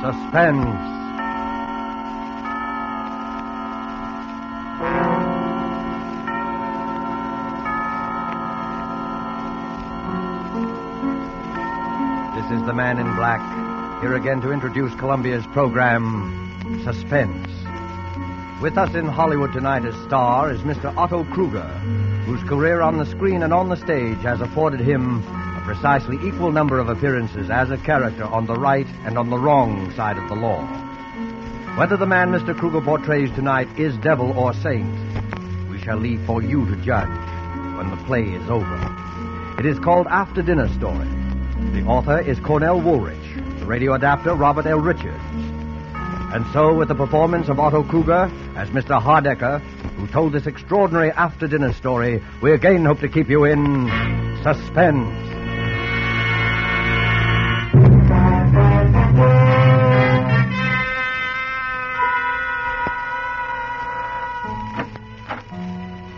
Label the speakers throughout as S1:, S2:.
S1: Suspense. This is the Man in Black, here again to introduce Columbia's program, Suspense. With us in Hollywood tonight as star is Mr. Otto Kruger, whose career on the screen and on the stage has afforded him a precisely equal number of appearances as a character on the right and on the wrong side of the law. Whether the man Mr. Kruger portrays tonight is devil or saint, we shall leave for you to judge when the play is over. It is called After Dinner Story. The author is Cornell Woolrich, the radio adapter Robert L. Richards. And so, with the performance of Otto Kruger as Mr. Hardecker, who told this extraordinary after-dinner story, we again hope to keep you in suspense.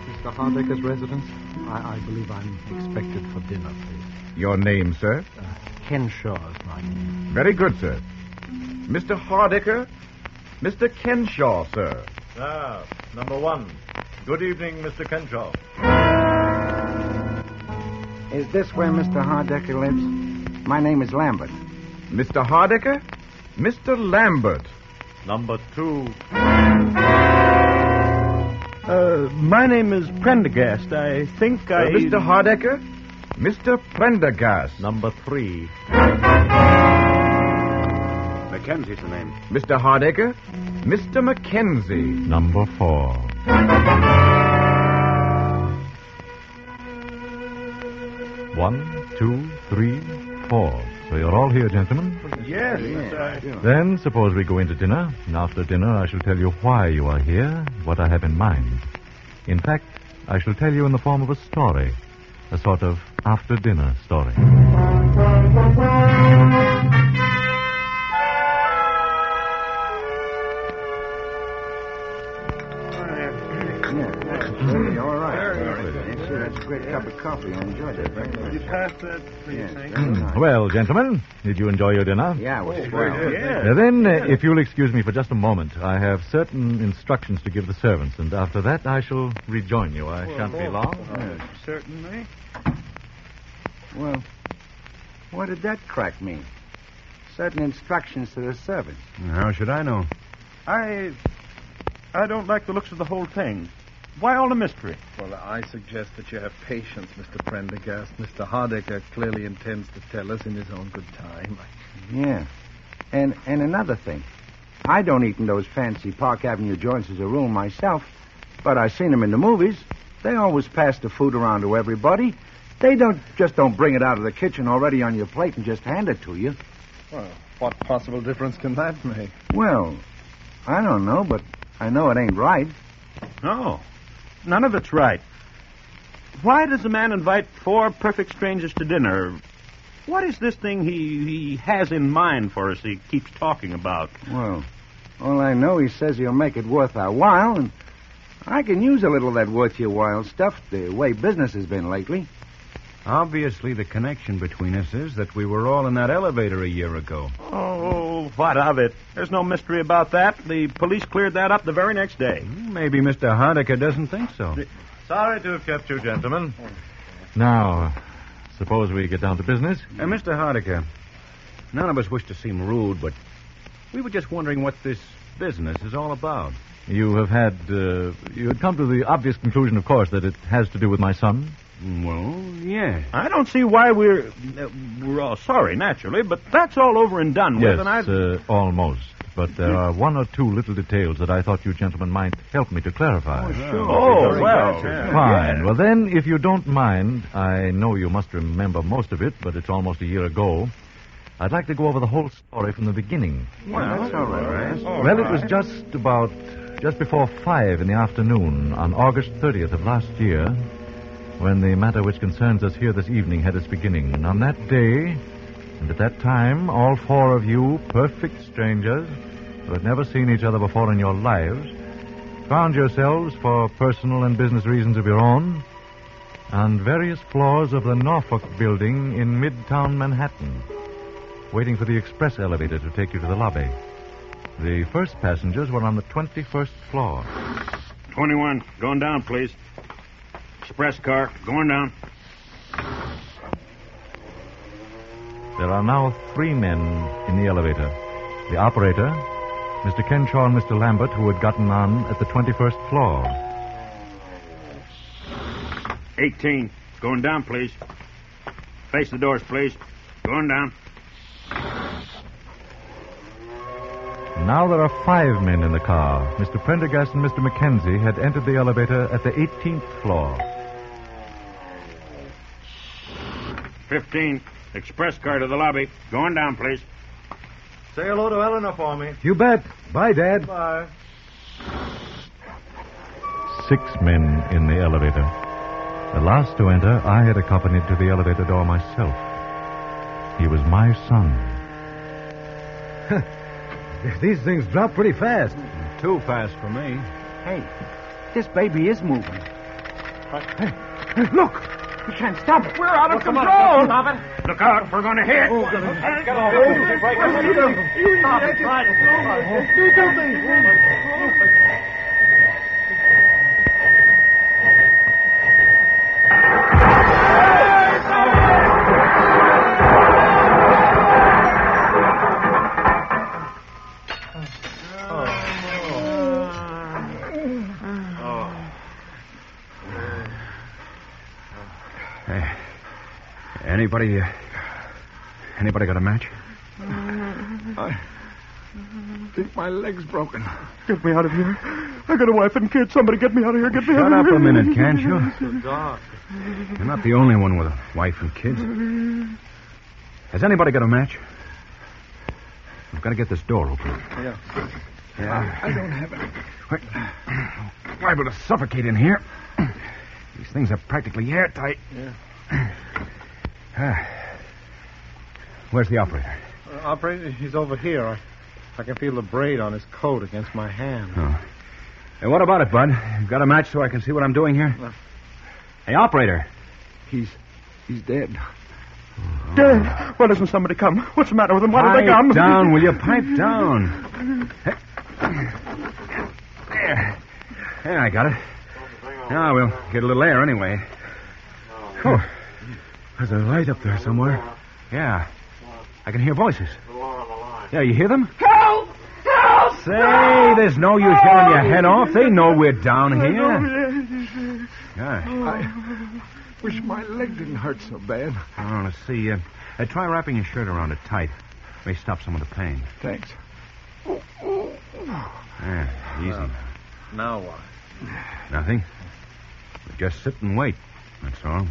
S2: Mr. Hardecker's residence? I believe I'm expected for dinner, please.
S3: Your name, sir?
S2: Kenshaw is my name.
S3: Very good, sir. Mr. Hardecker? Mr. Kenshaw, sir.
S4: Number one. Good evening, Mr. Kenshaw.
S5: Is this where Mr. Hardecker lives? My name is Lambert.
S3: Mr. Hardecker? Mr. Lambert.
S4: Number two.
S6: My name is Prendergast. I think
S3: Mr. Hardecker? Mr. Prendergast.
S4: Number three.
S5: Mackenzie's the name.
S3: Mr. Hardecker? Mr. Mackenzie.
S4: Number four. One, two, three, four. So you're all here, gentlemen?
S6: Yes.
S4: Then suppose we go into dinner, and after dinner I shall tell you why you are here, what I have in mind. In fact, I shall tell you in the form of a story, a sort of after-dinner story.
S5: All right. Yes, sir, that's a great cup of coffee. I enjoyed it very much.
S6: You pass that, please.
S5: Yes, very nice.
S4: Well, gentlemen, did you enjoy your dinner?
S5: Yeah, it was swell.
S4: Then, if you'll excuse me for just a moment, I have certain instructions to give the servants, and after that I shall rejoin you. I shan't be long.
S6: Certainly.
S5: Well, what did that crack mean? Certain instructions to the servants.
S2: How should I know?
S6: I don't like the looks of the whole thing. Why all the mystery?
S7: Well, I suggest that you have patience, Mr. Prendergast. Mr. Hardecker clearly intends to tell us in his own good time.
S5: Yeah. And another thing. I don't eat in those fancy Park Avenue joints as a rule myself, but I've seen them in the movies. They always pass the food around to everybody. They don't bring it out of the kitchen already on your plate and just hand it to you.
S7: Well, what possible difference can that make?
S5: Well, I don't know, but I know it ain't right.
S6: No. None of it's right. Why does a man invite four perfect strangers to dinner? What is this thing he has in mind for us he keeps talking about?
S5: Well, all I know, he says he'll make it worth our while, and I can use a little of that worth your while stuff the way business has been lately.
S2: Obviously, the connection between us is that we were all in that elevator a year ago.
S6: Oh, what of it? There's no mystery about that. The police cleared that up the very next day.
S2: Maybe Mr. Hardecker doesn't think so.
S4: Sorry to have kept you, gentlemen. Now, suppose we get down to business.
S2: Mr. Hardecker, none of us wish to seem rude, but we were just wondering what this business is all about.
S4: You had come to the obvious conclusion, of course, that it has to do with my son.
S2: Well, yeah.
S6: I don't see why we're all sorry, naturally, but that's all over and done with.
S4: Yes,
S6: And
S4: almost. But there are one or two little details that I thought you gentlemen might help me to clarify.
S5: Sure.
S6: Oh, well.
S4: Fine. Well, then, if you don't mind, I know you must remember most of it, but it's almost a year ago. I'd like to go over the whole story from the beginning.
S5: Well, that's all right.
S4: Well, it was just before 5 in the afternoon on August 30th of last year when the matter which concerns us here this evening had its beginning. And on that day, and at that time, all four of you, perfect strangers, who had never seen each other before in your lives, found yourselves, for personal and business reasons of your own, on various floors of the Norfolk building in Midtown Manhattan. waiting for the express elevator to take you to the lobby. The first passengers were on the 21st floor.
S6: 21. Going down, please. Express car. Going down.
S4: There are now 3 men in the elevator. The operator, Mr. Kenshaw and Mr. Lambert, who had gotten on at the 21st floor.
S6: 18. Going down, please. Face the doors, please. Going down.
S4: Now there are 5 men in the car. Mr. Prendergast and Mr. Mackenzie had entered the elevator at the 18th floor.
S6: 15. Express car to the lobby. Going down, please.
S7: Say hello to Eleanor for me.
S1: You bet. Bye, Dad.
S7: Bye.
S4: 6 men in the elevator. The last to enter, I had accompanied to the elevator door myself. He was my son.
S1: These things drop pretty fast.
S2: Too fast for me.
S5: Hey, this baby is moving.
S1: Hey, look!
S5: We can't stop it.
S6: We're out of control. Stop it. Look out. We're going to hit.
S7: Get off. Stop it. Do something.
S2: Anybody got a match?
S5: I think my leg's broken.
S6: Get me out of here. I got a wife and kids. Somebody get me out of here. Get me out of here.
S2: Shut up a minute, can't you?
S7: It's dark.
S2: You're not the only one with a wife and kids. Has anybody got a match? We've got to get this door open.
S5: Yeah. I don't have it.
S2: We're liable to suffocate in here. These things are practically airtight.
S7: Yeah.
S2: Where's the operator?
S7: Operator, he's over here. I can feel the braid on his coat against my hand.
S2: Oh. Hey, what about it, Bud? You've got a match so I can see what I'm doing here? Hey, operator.
S5: He's dead.
S6: Dead? Why doesn't somebody come? What's the matter with him? Why don't they come?
S2: Pipe down, will you? Pipe down. There. There, I got it. Now we'll get a little air anyway. Oh, there's a light up there somewhere. Yeah. I can hear voices. Yeah, you hear them?
S6: Help! Help!
S2: Say, there's no use yelling your head off. They know we're down here. Yeah.
S5: I wish my leg didn't hurt so bad.
S2: Oh, let's see. Try wrapping your shirt around it tight. May stop some of the pain.
S5: Thanks.
S2: Yeah, easy.
S7: Now what?
S2: Nothing. Just sit and wait. That's all.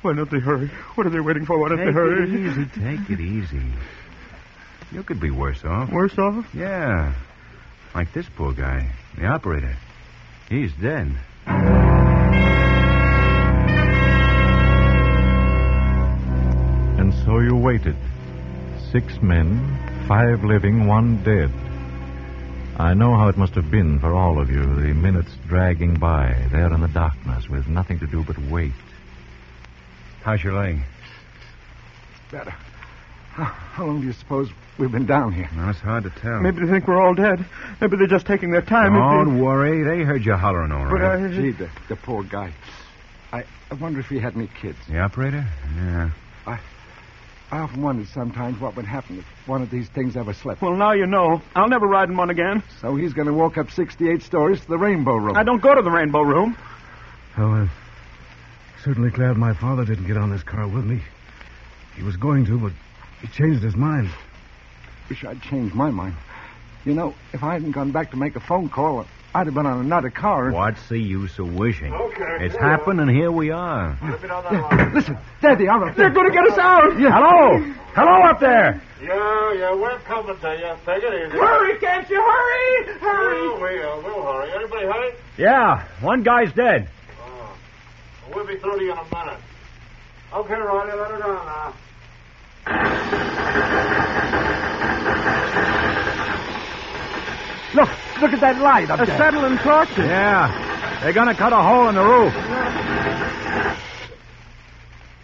S6: Why don't they hurry? What are they waiting for? Why don't they
S2: Take
S6: hurry?
S2: it easy. Take it easy. You could be worse off.
S6: Worse off?
S2: Yeah. Like this poor guy, the operator. He's dead.
S4: And so you waited. 6 men, 5 living, 1 dead. I know how it must have been for all of you, the minutes dragging by, there in the darkness, with nothing to do but wait.
S2: How's your leg?
S5: Better. How long do you suppose we've been down here?
S2: Well, it's hard to tell.
S6: Maybe they think we're all dead. Maybe they're just taking their time.
S2: Don't worry. They heard you hollering all
S6: But
S2: right.
S5: Gee, the poor guy. I wonder if he had any kids.
S2: The operator? Yeah.
S5: I often wondered sometimes what would happen if one of these things ever slept.
S6: Well, now you know. I'll never ride in one again.
S5: So he's going to walk up 68 stories to the Rainbow Room.
S6: I don't go to the Rainbow Room.
S8: Well, I'm certainly glad my father didn't get on this car with me. He was going to, but he changed his mind.
S5: Wish I'd changed my mind. You know, if I hadn't gone back to make a phone call, I'd have been on another car.
S2: What's the use of wishing? It's happened, and here we are.
S5: Yeah, listen, there they are up there.
S6: They're going to get us out.
S5: Yeah.
S2: Hello! Hello up there!
S9: Yeah, we're coming to you. Take it easy.
S6: Hurry, can't you? Hurry! Hurry!
S9: We'll hurry. Anybody hurry?
S2: Yeah, one guy's dead.
S9: Oh. We'll be through to you in a minute. Okay, Ronnie, let her down now.
S5: Look at that light up
S6: A
S5: there.
S6: settling torches.
S2: Yeah. They're going to cut a hole in the roof.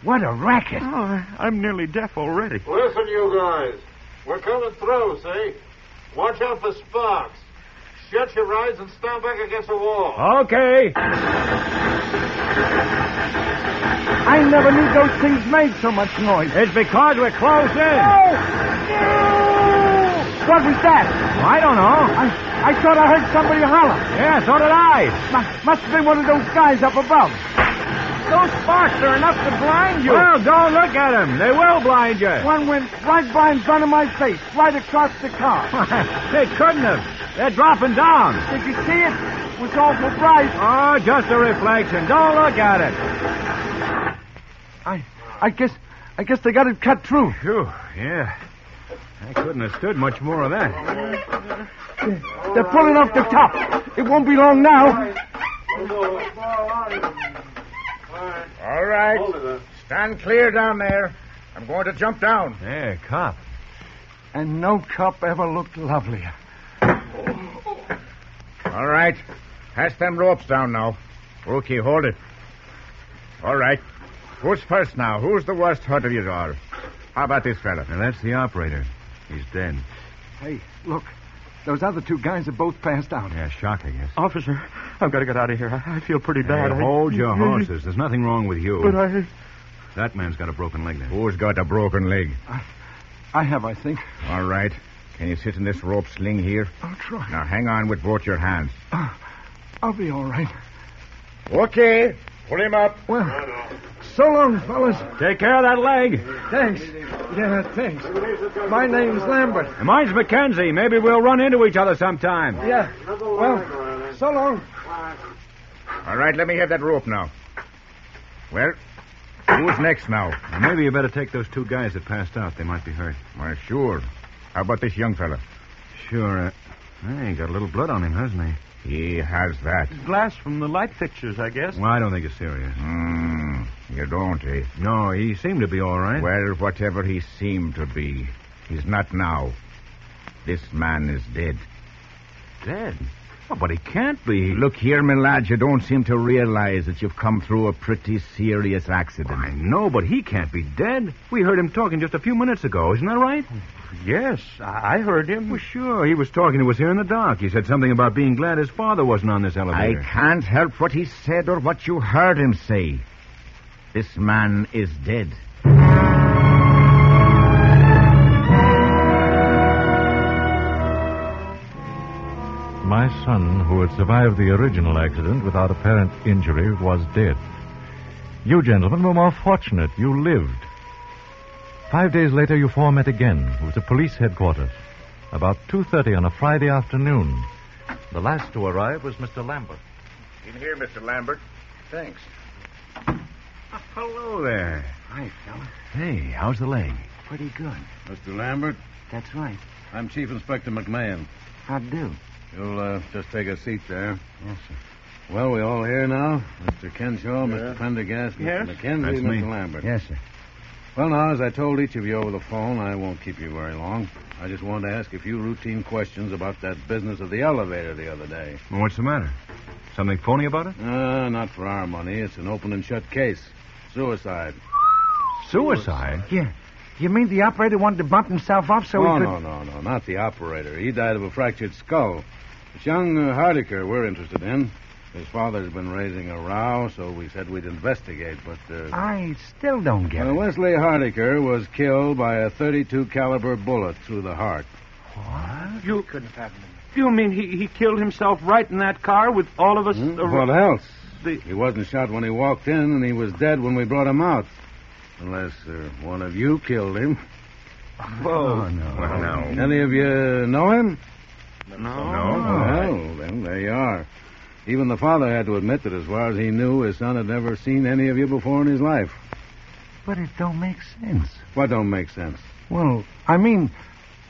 S5: What a racket.
S6: Oh, I'm nearly deaf already.
S9: Listen, you guys. We're coming through, see? Watch out for sparks. Shut your eyes and stand back against the wall.
S2: Okay.
S5: I never knew those things made so much noise.
S2: It's because we're close in.
S5: No! What was that?
S2: I don't know.
S5: I thought I heard somebody holler.
S2: Yeah, so did I.
S5: Must have been one of those guys up above. Those sparks are enough to blind you.
S2: Well, don't look at them. They will blind you.
S5: One went right by in front of my face, right across the car.
S2: They couldn't have. They're dropping down.
S5: Did you see it? It was awful bright.
S2: Oh, just a reflection. Don't look at it.
S5: I guess they got it cut through.
S2: Phew, yeah. I couldn't have stood much more of that.
S5: They're pulling off the top. It won't be long now.
S3: All right. Stand clear down there. I'm going to jump down.
S2: Yeah, cop.
S5: And no cop ever looked lovelier.
S3: All right. Pass them ropes down now. Rookie, hold it. All right. Who's first now? Who's the worst hurt of you all? How about this fella?
S2: Now, that's the operator. He's dead.
S5: Hey, look. Those other two guys are both passed out.
S2: Yeah, shock, I guess.
S6: Officer, I've got to get out of here. I feel pretty bad.
S2: Hey, hold your horses. There's nothing wrong with you.
S6: But I...
S2: That man's got a broken leg there.
S3: Who's got a broken leg?
S5: I have, I think.
S3: All right. Can you sit in this rope sling here?
S5: I'll try.
S3: Now, hang on with both your hands.
S5: I'll be all right.
S3: Okay. Pull him up.
S5: Well, so long, fellas.
S2: Take care of that leg.
S5: Thanks. Yeah, thanks. My name's Lambert.
S2: And mine's Mackenzie. Maybe we'll run into each other sometime.
S5: Yeah. Well, so long.
S3: All right, let me have that rope now. Well, who's next now?
S2: Well, maybe you better take those two guys that passed out. They might be hurt.
S3: Well, sure. How about this young fella?
S2: Sure. He got a little blood on him, hasn't he?
S3: He has that.
S6: Glass from the light fixtures, I guess.
S2: Well, I don't think it's serious.
S3: You don't, eh?
S2: No, he seemed to be all right.
S3: Well, whatever he seemed to be, he's not now. This man is dead.
S2: Dead? Oh, but he can't be.
S3: Look here, my lad, you don't seem to realize that you've come through a pretty serious accident.
S2: I know, but he can't be dead. We heard him talking just a few minutes ago. Isn't that right?
S6: Yes, I heard him.
S2: Well, sure. He was talking to us here in the dock. He said something about being glad his father wasn't on this elevator.
S3: I can't help what he said or what you heard him say. This man is dead.
S4: My son, who had survived the original accident without apparent injury, was dead. You gentlemen were more fortunate. You lived. 5 days later, you four met again. It was at police headquarters. About 2:30 on a Friday afternoon. The last to arrive was Mr. Lambert.
S3: In here, Mr. Lambert.
S5: Thanks.
S2: Hello there.
S5: Hi, fella.
S2: Hey, how's the leg?
S5: Pretty good.
S7: Mr. Lambert,
S5: That's right.
S7: I'm Chief Inspector McMahon.
S5: How'd do?
S7: You'll just take a seat there.
S5: Yes, sir.
S7: Well, we all here now? Mr. Kenshaw, Mr. Prendergast, Mr.
S6: Yes?
S7: McKenzie,
S2: That's
S7: Mr.
S2: me.
S7: Lambert.
S5: Yes, sir.
S7: Well, now, as I told each of you over the phone, I won't keep you very long. I just wanted to ask a few routine questions about that business of the elevator the other day.
S2: Well, what's the matter? Something phony about it?
S7: Not for our money. It's an open and shut case. Suicide.
S2: Suicide?
S5: Yeah. You mean the operator wanted to bump himself off so he could...
S7: No. Not the operator. He died of a fractured skull. It's young Hardiker we're interested in. His father's been raising a row, so we said we'd investigate, but...
S5: I still don't get it.
S7: Wesley Hardiker was killed by a .32 caliber bullet through the heart.
S5: What?
S6: You couldn't have happened. You mean he killed himself right in that car with all of us?
S7: What else?
S6: The-
S7: He wasn't shot when he walked in, and he was dead when we brought him out. Unless one of you killed him.
S5: Oh, no.
S2: Well, no.
S7: Any of you know him?
S6: No.
S7: Well, then there you are. Even the father had to admit that as far as he knew, his son had never seen any of you before in his life.
S5: But it don't make sense.
S7: What don't make sense?
S5: Well, I mean,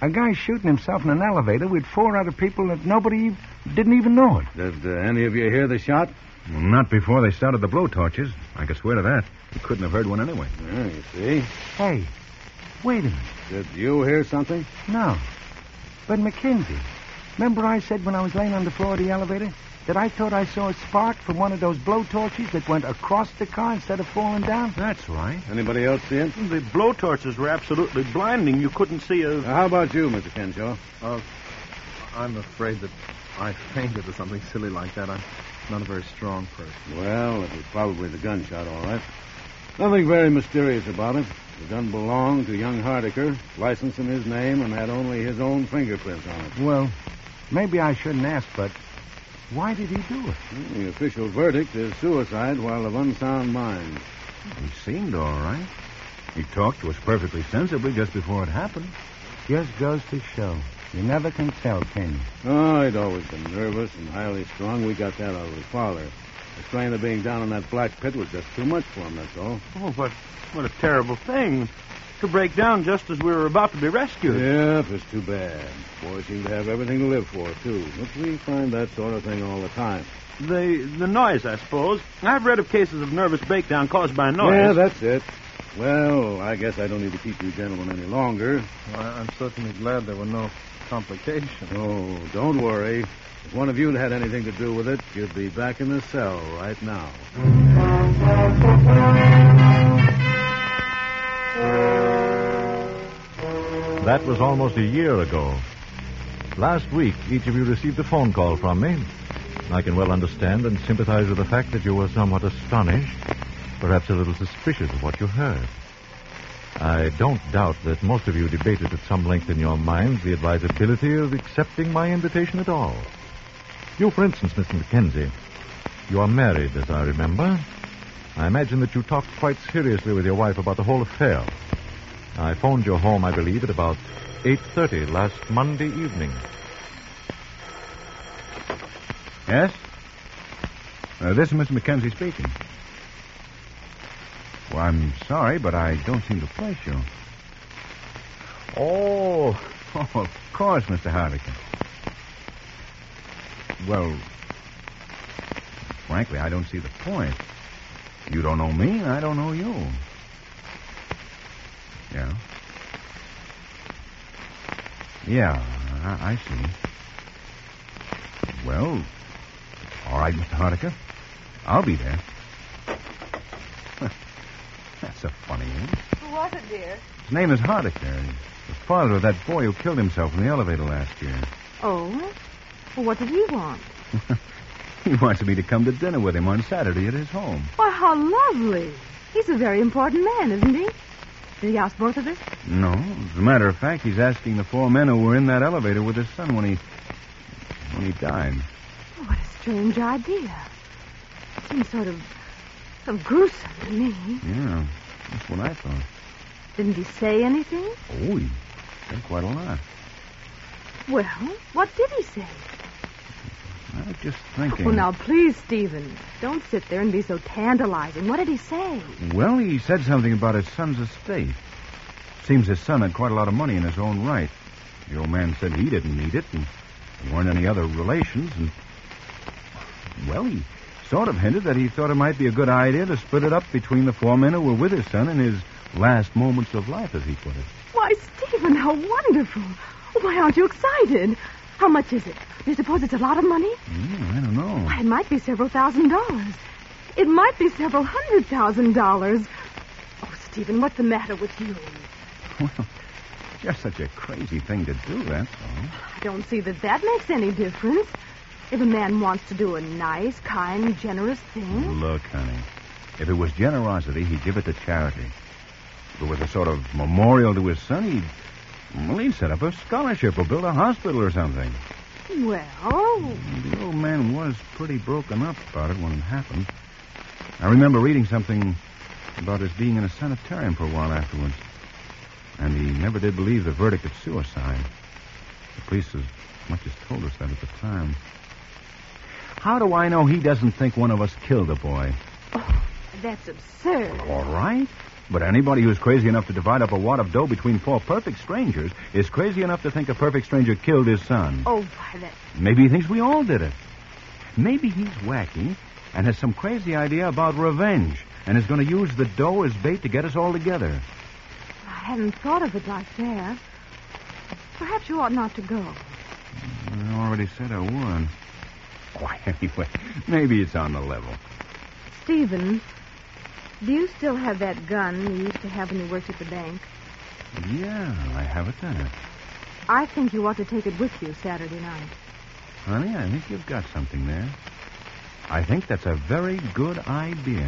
S5: a guy shooting himself in an elevator with 4 other people that nobody didn't even know it.
S7: Did any of you hear the shot?
S2: Well, not before they started the blowtorches. I can swear to that. You couldn't have heard one anyway.
S7: Yeah, you see.
S5: Hey, wait a minute.
S7: Did you hear something?
S5: No. But Mackenzie, remember I said when I was laying on the floor of the elevator, that I thought I saw a spark from one of those blowtorches that went across the car instead of falling down?
S6: That's right.
S7: Anybody else see it?
S6: The blowtorches were absolutely blinding. You couldn't see a...
S7: How about you, Mr. Kenshaw?
S10: I'm afraid that I fainted or something silly like that. I'm not a very strong person.
S7: Well, it was probably the gunshot, all right. Nothing very mysterious about it. The gun belonged to young Hardiker, licensed in his name, and had only his own fingerprints on it.
S5: Well, maybe I shouldn't ask, but why did he do it?
S7: The official verdict is suicide while of unsound mind.
S2: He seemed all right. He talked to us perfectly sensibly just before it happened.
S5: Just goes to show. You never can tell, can you?
S7: Oh, he'd always been nervous and highly strung. We got that out of his father. The strain of being down in that black pit was just too much for him, that's all.
S6: Oh, what a terrible thing. To break down just as we were about to be rescued.
S7: Yeah, it was too bad. Boys seem to have everything to live for, too. But we find that sort of thing all the time.
S6: The noise, I suppose. I've read of cases of nervous breakdown caused by noise.
S7: Yeah, that's it. Well, I guess I don't need to keep you gentlemen any longer.
S10: Well, I'm certainly glad there were no complications.
S7: Oh, don't worry. If one of you had anything to do with it, you'd be back in the cell right now.
S4: That was almost a year ago. Last week, each of you received a phone call from me. I can well understand and sympathize with the fact that you were somewhat astonished, perhaps a little suspicious of what you heard. I don't doubt that most of you debated at some length in your minds the advisability of accepting my invitation at all. You, for instance, Mr. Mackenzie, you are married, as I remember. I imagine that you talked quite seriously with your wife about the whole affair. I phoned your home, I believe, at about 8:30 last Monday evening.
S2: Yes? This is Mr. Mackenzie speaking. Well, I'm sorry, but I don't seem to place you. Oh, of course, Mr. Hardiker. Well, frankly, I don't see the point. You don't know me, and I don't know you. Yeah? Yeah, I see. Well, all right, Mr. Hardiker. I'll be there. That's a funny name.
S11: Who was it, dear?
S2: His name is Hardiker. He's the father of that boy who killed himself in the elevator last year.
S11: Oh? Well, what did he want?
S2: He wants me to come to dinner with him on Saturday at his home.
S11: Why, how lovely. He's a very important man, isn't he? Did he ask both of us?
S2: No. As a matter of fact, he's asking the 4 men who were in that elevator with his son when he died.
S11: Oh, what a strange idea. It seems sort of gruesome to me.
S2: Yeah, that's what I thought.
S11: Didn't he say anything?
S2: Oh, he said quite a lot.
S11: Well, what did he say?
S2: I was just thinking...
S11: Oh, now, please, Stephen, don't sit there and be so tantalizing. What did he say?
S2: Well, he said something about his son's estate. Seems his son had quite a lot of money in his own right. The old man said he didn't need it, and there weren't any other relations, and... Well, he sort of hinted that he thought it might be a good idea to split it up between the 4 men who were with his son in his last moments of life, as he put it.
S11: Why, Stephen, how wonderful. Why aren't you excited? How much is it? Do you suppose it's a lot of money?
S2: I don't know.
S11: Why, it might be several $1,000s. It might be several $100,000. Oh, Stephen, what's the matter with you?
S2: Well, just such a crazy thing to do, that's all.
S11: I don't see that makes any difference. If a man wants to do a nice, kind, generous thing.
S2: Look, honey, if it was generosity, he'd give it to charity. If it was a sort of memorial to his son, he'd set up a scholarship or build a hospital or something.
S11: Well...
S2: The old man was pretty broken up about it when it happened. I remember reading something about his being in a sanitarium for a while afterwards. And he never did believe the verdict of suicide. The police as much as told us that at the time. How do I know he doesn't think one of us killed the boy?
S11: Oh, that's absurd.
S2: All right. But anybody who's crazy enough to divide up a wad of dough between 4 perfect strangers is crazy enough to think a perfect stranger killed his son.
S11: Oh, why, that...
S2: Maybe he thinks we all did it. Maybe he's wacky and has some crazy idea about revenge and is going to use the dough as bait to get us all together.
S11: I hadn't thought of it like that. Perhaps you ought not to go.
S2: I already said I would. Oh, anyway, maybe it's on the level.
S11: Stephen, do you still have that gun you used to have when you worked at the bank?
S2: Yeah, I have it there.
S11: I think you ought to take it with you Saturday night.
S2: Honey, I think you've got something there. I think that's a very good idea.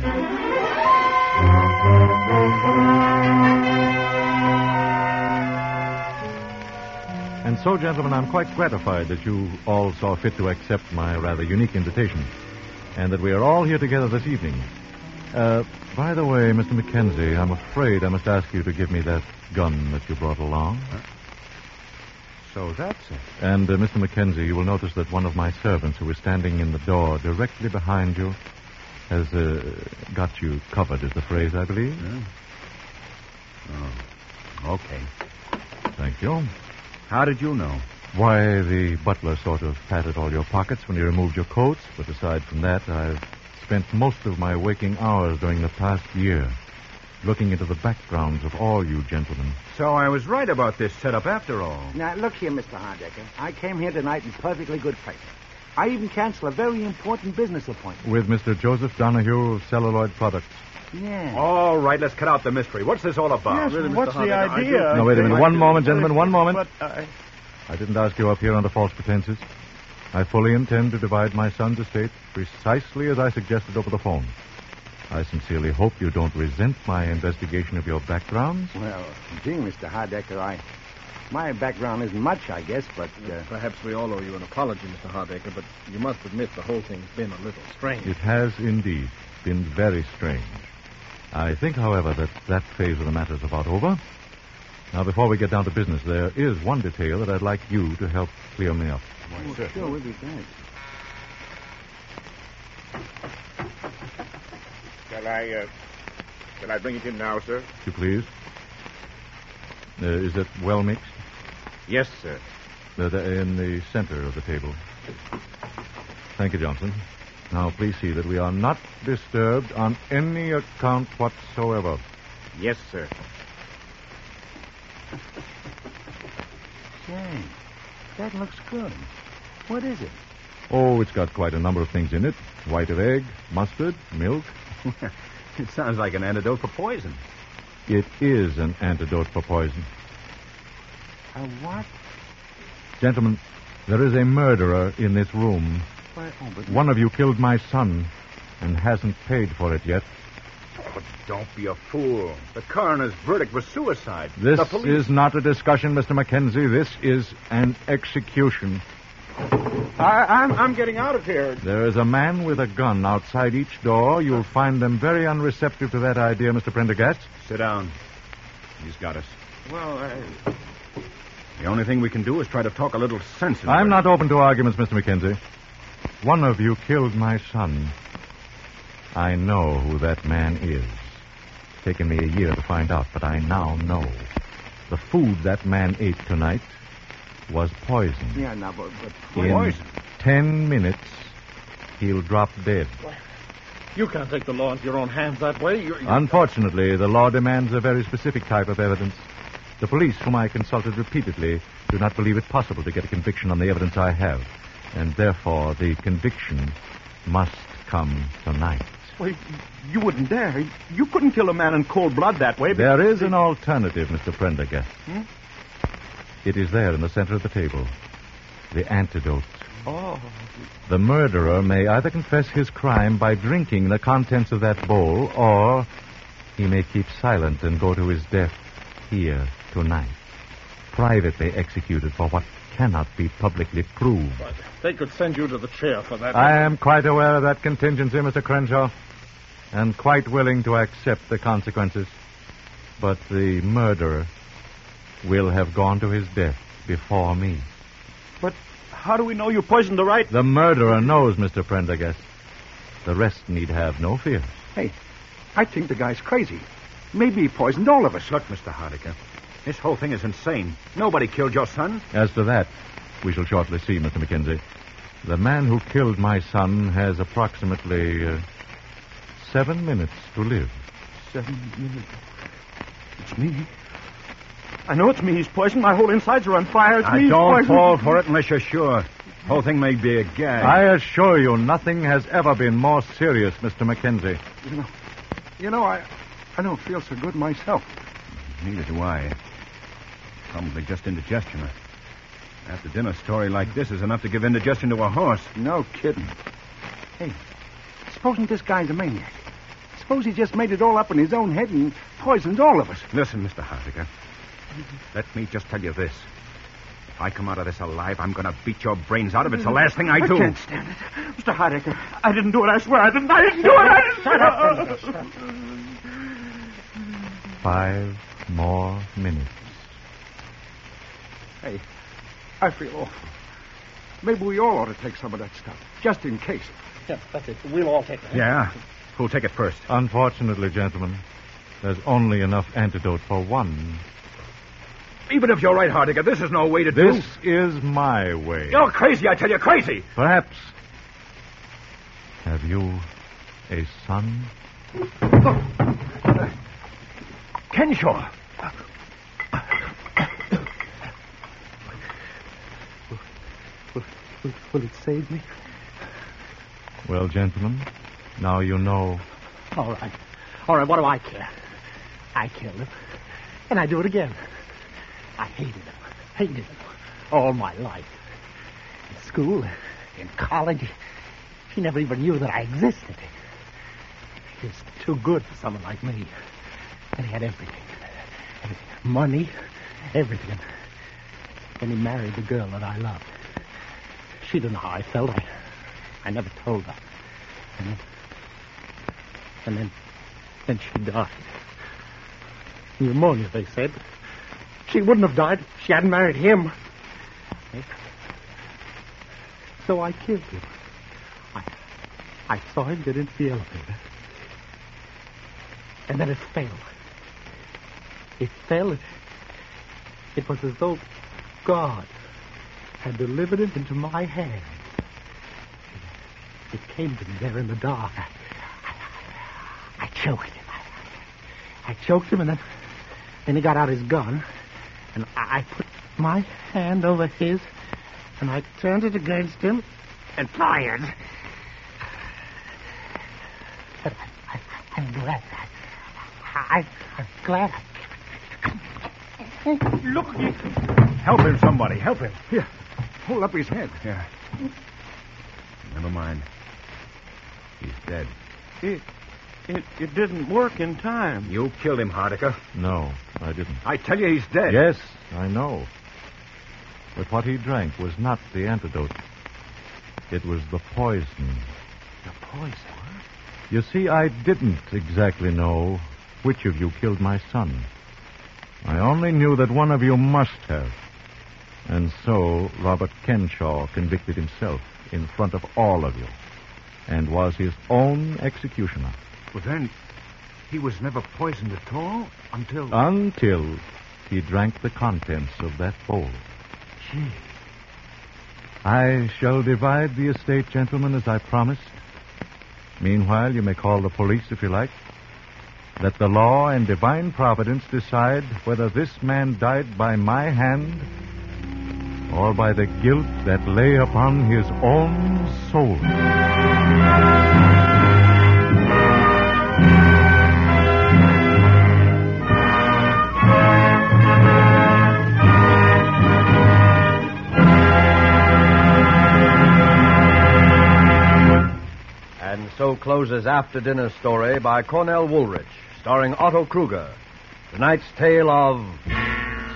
S4: And so, gentlemen, I'm quite gratified that you all saw fit to accept my rather unique invitation, and that we are all here together this evening. By the way, Mr. Mackenzie, I'm afraid I must ask you to give me that gun that you brought along.
S2: So that's it.
S4: And, Mr. Mackenzie, you will notice that one of my servants who is standing in the door directly behind you has got you covered, is the phrase, I believe.
S2: Yeah. Oh, okay.
S4: Thank you.
S2: How did you know?
S4: Why, the butler sort of patted all your pockets when you removed your coats, but aside from that, I've spent most of my waking hours during the past year looking into the backgrounds of all you gentlemen.
S2: So I was right about this setup after all.
S5: Now, look here, Mr. Hardecker. I came here tonight in perfectly good faith. I even canceled a very important business appointment.
S4: With Mr. Joseph Donahue of Celluloid Products.
S5: Yeah.
S2: All right, let's cut out the mystery. What's this all about?
S6: Yes,
S10: really,
S6: what's
S10: Mr.
S6: the
S10: Hardecker,
S6: idea?
S4: Now, wait a minute. One moment, gentlemen. One moment.
S6: But
S4: I didn't ask you up here under false pretenses. I fully intend to divide my son's estate precisely as I suggested over the phone. I sincerely hope you don't resent my investigation of your backgrounds.
S5: Well, gee, Mr. Hardecker, my background isn't much, I guess, but...
S10: Perhaps we all owe you an apology, Mr. Hardecker, but you must admit the whole thing's been a little strange.
S4: It has indeed been very strange. I think, however, that phase of the matter is about over. Now, before we get down to business, there is one detail that I'd like you to help clear me up.
S5: Sure, we'll be glad.
S3: Shall I bring it in now, sir?
S4: If you please. Is it well mixed?
S3: Yes, sir.
S4: In the center of the table. Thank you, Johnson. Now, please see that we are not disturbed on any account whatsoever.
S3: Yes, sir.
S5: Say, that looks good. What is it?
S4: Oh, it's got quite a number of things in it. White of egg, mustard, milk.
S2: It sounds like an antidote for poison.
S4: It is an antidote for poison.
S5: A what?
S4: Gentlemen, there is a murderer in this room. One of you killed my son and hasn't paid for it yet.
S2: Oh, don't be a fool. The coroner's verdict was suicide.
S4: This
S2: The police...
S4: is not a discussion, Mr. Mackenzie. This is an execution.
S6: I'm getting out of here.
S4: There is a man with a gun outside each door. You'll find them very unreceptive to that idea, Mr. Prendergast.
S2: Sit down. He's got us.
S6: Well,
S2: The only thing we can do is try to talk a little sense into
S4: I'm
S2: it.
S4: not open to arguments, Mr. Mackenzie. One of you killed my son. I know who that man is. It's taken me a year to find out, but I now know. The food that man ate tonight was poison.
S5: Yeah, no, but
S4: In
S2: Poison?
S4: 10 minutes, he'll drop dead.
S10: You can't take the law into your own hands that way.
S4: Unfortunately, the law demands a very specific type of evidence. The police, whom I consulted repeatedly, do not believe it possible to get a conviction on the evidence I have. And therefore, the conviction must come tonight.
S6: well, you wouldn't dare. You couldn't kill a man in cold blood that way.
S4: There is an alternative, Mr. Prendergast. It is there in the center of the table. The antidote.
S6: Oh.
S4: The murderer may either confess his crime by drinking the contents of that bowl, or he may keep silent and go to his death here tonight, privately executed for what cannot be publicly proved.
S10: But they could send you to the chair for that.
S4: I am quite aware of that contingency, Mr. Crenshaw, and quite willing to accept the consequences. But the murderer will have gone to his death before me.
S6: But how do we know you poisoned the right...
S4: The murderer knows, Mr. Prendergast. The rest need have no fear.
S5: Hey, I think the guy's crazy. Maybe he poisoned all of us.
S2: Look, Mr. Hardiker, this whole thing is insane. Nobody killed your son.
S4: As to that, we shall shortly see, Mr. Mackenzie. The man who killed my son has approximately 7 minutes to live.
S6: 7 minutes. It's me. I know it's me he's poisoned. My whole insides are on fire. It's me he's
S2: Don't
S6: poisoned.
S2: fall for it unless you're sure. Whole thing may be a gag.
S4: I assure you, nothing has ever been more serious, Mr. Mackenzie.
S5: I don't feel so good myself.
S2: Neither do I. Probably just indigestion. After dinner story like this is enough to give indigestion to a horse.
S5: No kidding. Hey, supposing this guy's a maniac. Suppose he just made it all up in his own head and poisons all of us.
S2: Listen, Mr. Hardiker. Let me just tell you this. If I come out of this alive, I'm going to beat your brains out of it. It's the last thing I do.
S6: I can't stand it. Mr. Hardiker, I didn't do it. I swear I didn't. I didn't do it.
S5: Shut up.
S4: 5 more minutes.
S5: Hey, I feel awful. Maybe we all ought to take some of that stuff, just in case.
S12: Yeah, that's it. We'll all take it.
S2: Yeah? Who'll take it first?
S4: Unfortunately, gentlemen, there's only enough antidote for one.
S2: Even if you're right, Hardiker, this is no way to do.
S4: This is my way.
S2: You're crazy, I tell you, crazy.
S4: Perhaps. Have you a son?
S2: Kenshaw.
S12: Will it save me?
S4: Well, gentlemen, now you know.
S12: All right. What do I care? I killed him. And I do it again. I hated him all my life. In school, in college, he never even knew that I existed. He was too good for someone like me. And he had everything. Money, everything. And he married the girl that I loved. She didn't know how I felt. I never told her. And then she died. Pneumonia, they said. She wouldn't have died if she hadn't married him. So I killed him. I saw him get into the elevator. And then it failed. It fell. It was as though God had delivered it into my hands. It came to me there in the dark. I choked him. I choked him, and then he got out his gun, and I put my hand over his, and I turned it against him and fired. But I'm glad. I'm glad.
S2: Look. Help him, somebody. Help him.
S5: Here. Hold up his head.
S2: Yeah. Never mind. He's dead.
S6: It didn't work in time.
S2: You killed him, Hardiker.
S4: No, I didn't.
S2: I tell you, he's dead.
S4: Yes, I know. But what he drank was not the antidote. It was the poison.
S12: The poison?
S4: You see, I didn't exactly know which of you killed my son. I only knew that one of you must have. And so Robert Kenshaw convicted himself in front of all of you and was his own executioner.
S2: But then, he was never poisoned at all until...
S4: Until he drank the contents of that bowl.
S12: Gee.
S4: I shall divide the estate, gentlemen, as I promised. Meanwhile, you may call the police if you like. Let the law and divine providence decide whether this man died by my hand or by the guilt that lay upon his own soul.
S1: And so closes After Dinner Story by Cornell Woolrich, starring Otto Kruger. Tonight's tale of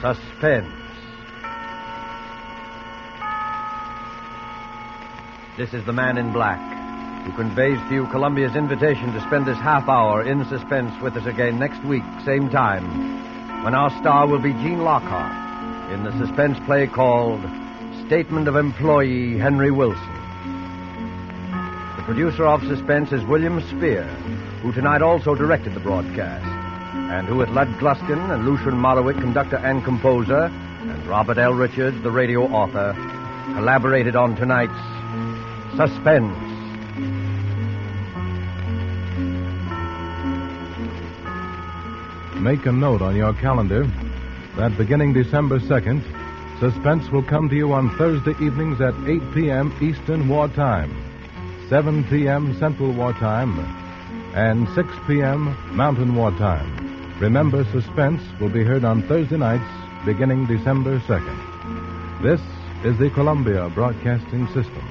S1: Suspense. This is the Man in Black, who conveys to you Columbia's invitation to spend this half hour in suspense with us again next week, same time, when our star will be Gene Lockhart in the suspense play called Statement of Employee Henry Wilson. The producer of Suspense is William Spear, who tonight also directed the broadcast, and who with Lud Gluskin and Lucian Malowick, conductor and composer, and Robert L. Richards, the radio author, collaborated on tonight's Suspense.
S13: Make a note on your calendar that beginning December 2nd, Suspense will come to you on Thursday evenings at 8 p.m. Eastern War Time, 7 p.m. Central War Time, and 6 p.m. Mountain War Time. Remember, Suspense will be heard on Thursday nights beginning December 2nd. This is the Columbia Broadcasting System.